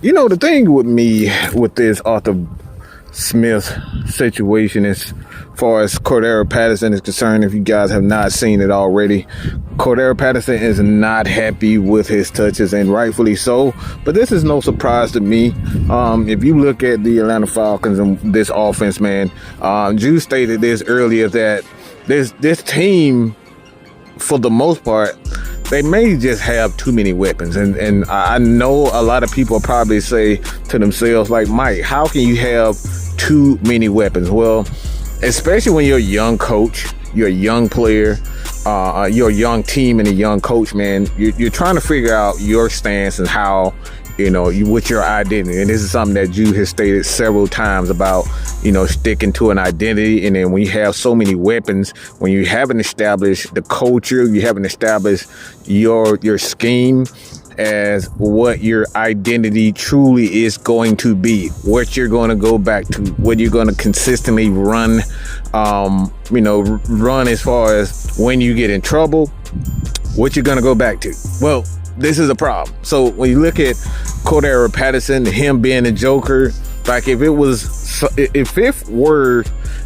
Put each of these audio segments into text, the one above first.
You know, the thing with me with this Arthur Smith situation as far as Cordarrelle Patterson is concerned, if you guys have not seen it already, Cordarrelle Patterson is not happy with his touches, and rightfully so. But this is no surprise to me. If you look at the Atlanta Falcons and this offense, man, Drew stated this earlier that this team, for the most part, they may just have too many weapons. And I know a lot of people probably say to themselves, like, Mike, how can you have too many weapons? Well, especially when you're a young coach, you're a young player, you're a young team and a young coach, man, you're trying to figure out your stance and how, with your identity. And this is something that Drew has stated several times about, sticking to an identity. And then when you have so many weapons, when you haven't established the culture, you haven't established your scheme as what your identity truly is going to be, what you're going to go back to, what you're going to consistently run, run as far as when you get in trouble, what you're going to go back to. Well, this is a problem. So when you look at Cordarrelle Patterson, him being a joker, like if it were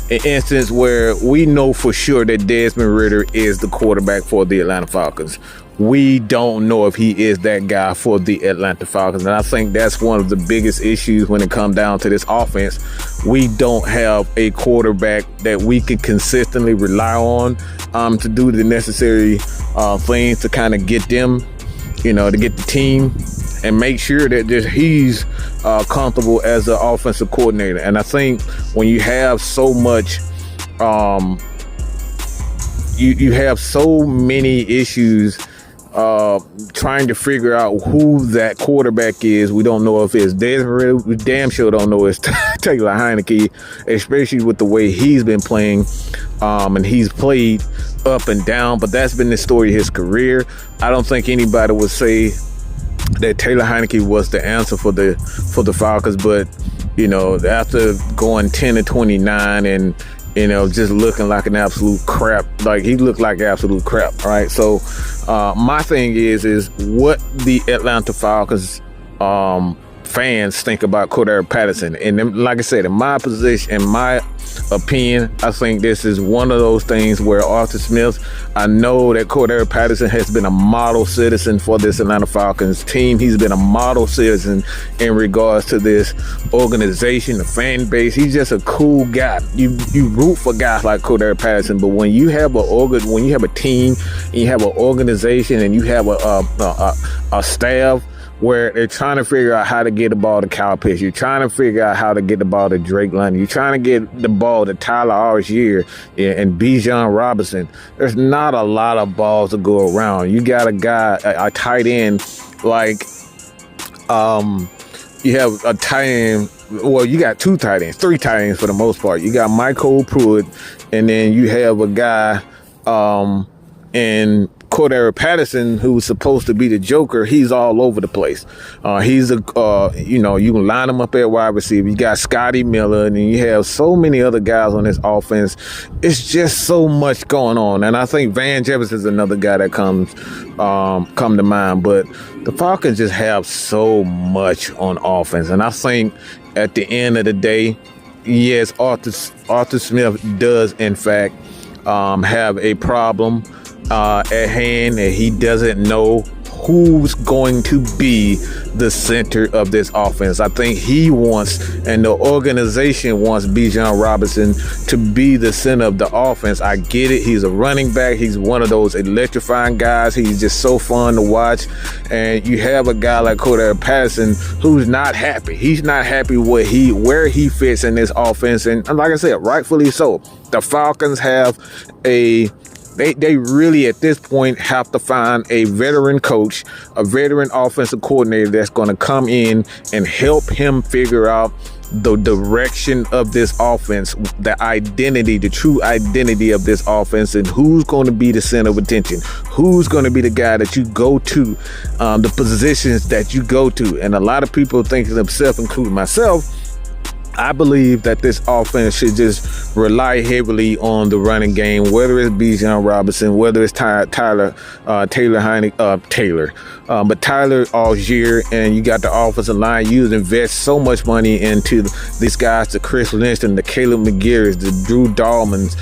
an instance where we know for sure that Desmond Ridder is the quarterback for the Atlanta Falcons, we don't know if he is that guy for the Atlanta Falcons. And I think that's one of the biggest issues when it comes down to this offense. We don't have a quarterback that we can consistently rely on to do the necessary things to kind of get them, to get the team and make sure that he's comfortable as an offensive coordinator. And I think when you have so much, you have so many issues trying to figure out who that quarterback is. We don't know if it's Desmond Ridder. We damn sure don't know it's Taylor Heinicke, especially with the way he's been playing. And he's played up and down, but that's been the story of his career. I don't think anybody would say that Taylor Heinicke was the answer for the Falcons, but after going 10-29 and just looking like an absolute crap, like he looked like absolute crap, right? So my thing is what the Atlanta Falcons fans think about Cordarrelle Patterson. And then, like I said, in my position, in my opinion, I think this is one of those things where Arthur Smith, I know that Cordarrelle Patterson has been a model citizen for this Atlanta Falcons team. He's been a model citizen in regards to this organization, the fan base. He's just a cool guy. You root for guys like Cordarrelle Patterson, but when you have a team, and you have an organization, and you have a staff where they're trying to figure out how to get the ball to Kyle Pitts. You're trying to figure out how to get the ball to Drake London. You're trying to get the ball to Tyler Algier and Bijan Robinson. There's not a lot of balls to go around. You got a guy, a tight end, like you have a tight end. Well, you got three tight ends for the most part. You got Michael Pruitt, and then you have a guy in Cordarrelle Patterson, who's supposed to be the joker. He's all over the place. He's you can line him up at wide receiver. You got Scotty Miller, and then you have so many other guys on this offense. It's just so much going on. And I think Van Jefferson is another guy that come to mind. But the Falcons just have so much on offense. And I think at the end of the day, yes, Arthur Smith does, in fact, have a problem at hand, and he doesn't know who's going to be the center of this offense. I think he wants, and the organization wants, Bijan Robinson to be the center of the offense. I get it. He's a running back. He's one of those electrifying guys. He's just so fun to watch. And you have a guy like Cordarrelle Patterson who's not happy. He's not happy where he fits in this offense. And like I said, rightfully so. The Falcons have They really, at this point, have to find a veteran coach, a veteran offensive coordinator that's going to come in and help him figure out the direction of this offense, the identity, the true identity of this offense, and who's going to be the center of attention, who's going to be the guy that you go to, the positions that you go to. And a lot of people think of themselves, including myself, I believe that this offense should just rely heavily on the running game, whether it's Bijan Robinson, whether it's Tyler Algier, and you got the offensive line. You invest so much money into these guys, the Chris Lynch, the Caleb McGarris, the Drew Dahlmans.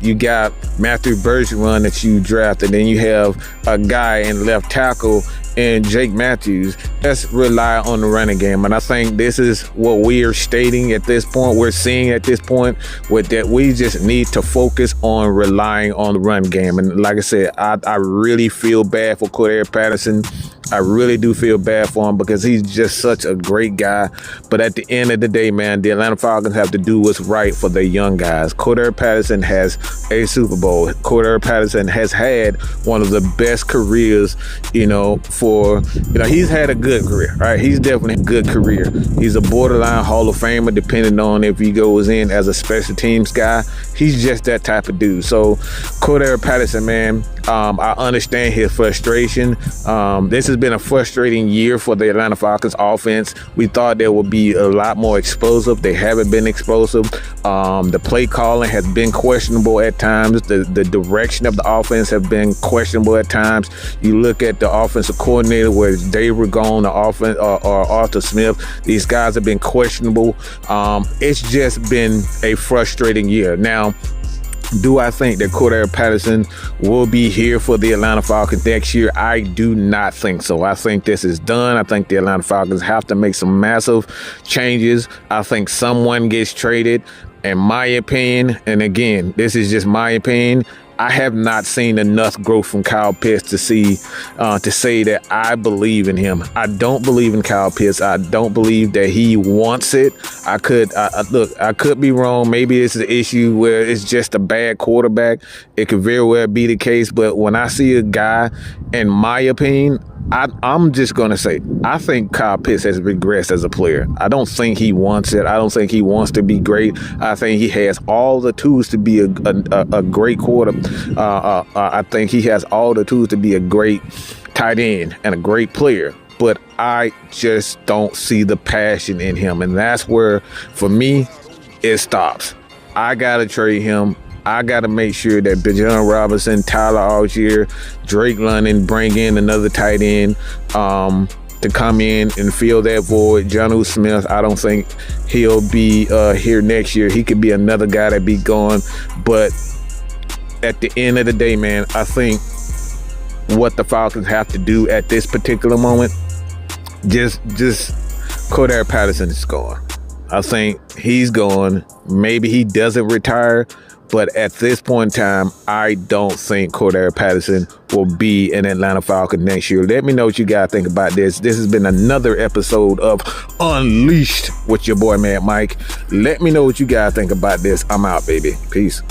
You got Matthew Bergeron that you drafted, and you have a guy in left tackle and Jake Matthews. Let's rely on the running game. And I think this is what we are stating at this point. We're seeing at this point with that we just need to focus on relying on the run game. And like I said, I really feel bad for Cordarrelle Patterson. I really do feel bad for him because he's just such a great guy. But at the end of the day, man, the Atlanta Falcons have to do what's right for their young guys. Cordarrelle Patterson has a Super Bowl. Cordarrelle Patterson has had one of the best careers, he's had a good career, right? He's definitely a good career. He's a borderline Hall of Famer, depending on if he goes in as a special teams guy. He's just that type of dude. So Cordarrelle Patterson, man, I understand his frustration. This has been a frustrating year for the Atlanta Falcons offense. We thought they would be a lot more explosive. They haven't been explosive. The play calling has been questionable at times. The direction of the offense have been questionable at times. You look at the offensive coordinator, whether it's Dave Ragone, the offense, or Arthur Smith. These guys have been questionable. It's just been a frustrating year. Now, do I think that Cordarrelle Patterson will be here for the Atlanta Falcons next year? I do not think so. I think this is done. I think the Atlanta Falcons have to make some massive changes. I think someone gets traded. In my opinion, and again, this is just my opinion, I have not seen enough growth from Kyle Pitts to say that I believe in him. I don't believe in Kyle Pitts. I don't believe that he wants it. I could be wrong. Maybe it's an issue where it's just a bad quarterback. It could very well be the case. But when I see a guy, in my opinion, I'm just going to say, I think Kyle Pitts has regressed as a player. I don't think he wants it. I don't think he wants to be great. I think he has all the tools to be a great I think he has all the tools to be a great tight end and a great player. But I just don't see the passion in him. And that's where, for me, it stops. I got to trade him. I got to make sure that Bijan Robinson, Tyler Algier, Drake London bring in another tight end to come in and fill that void. Jonnu Smith, I don't think he'll be here next year. He could be another guy that be gone. But at the end of the day, man, I think what the Falcons have to do at this particular moment, just Cordarrelle Patterson is gone. I think he's gone. Maybe he doesn't retire. But at this point in time, I don't think Cordarrelle Patterson will be an Atlanta Falcon next year. Let me know what you guys think about this. This has been another episode of Unleashed with your boy, Mad Mike. Let me know what you guys think about this. I'm out, baby. Peace.